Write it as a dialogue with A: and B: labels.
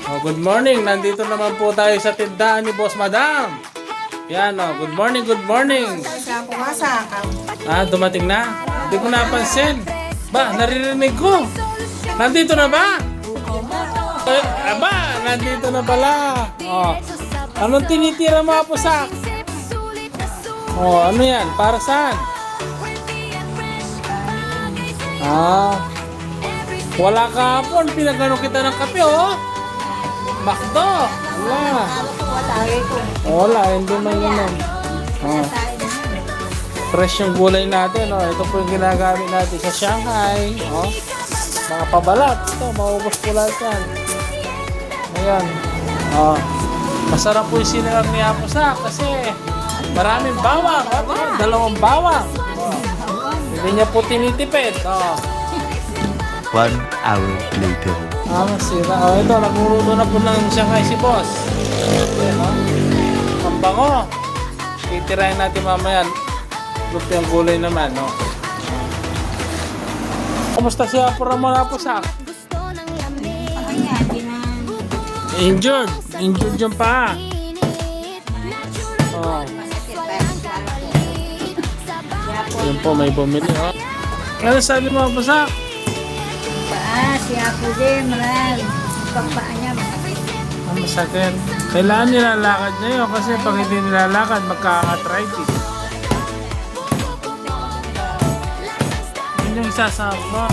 A: Oh, good morning. Nandito naman po tayo sa tindahan ni Boss Madam. Yan, oh. Good morning, good morning.
B: Siya pumasak.
A: Ah, dumating na? Hindi ko napansin. Ba, naririnig ko. Nandito na ba? Aba, nandito na pala. Oh. Anong tinitira mo, Apusak? Oh, ano yan? Para saan? Ah. Wala kahapon. Pinagano kita ng kape, oh. Bakto. Wala. Wala, hindi man yun. Oh. Fresh yung gulay natin. Oh. Ito po yung ginagamit natin sa Shanghai. Oh. Mga pabalat. Ito, maubos po lahat yan. Ayan. Oh. Masarap po yung sinigang ni Apusak kasi maraming bawang. Oh. Dalawang bawang. Oh. Hindi niya po tinitipid. Oh.
C: 1 hour later.
A: Ah, masira. Oh, ito, nagluto na po ng Shanghai si Boss. Ayan, oh. Ang bango. Titirahin natin mamaya. Luto yung gulay naman, no? Kumusta si Apo Ramon, Apusak? Injured. Injured yung paa. Oh. Yun po, may bumili, oh. Ano sabi mo, Apusak?
B: Si Apo din, maral. Pagpaa niya, masakit.
A: Ang masakit. Kailangan nilalakad niya yun kasi pag hindi nilalakad, magka-arthritis. Yun yung isasama mo.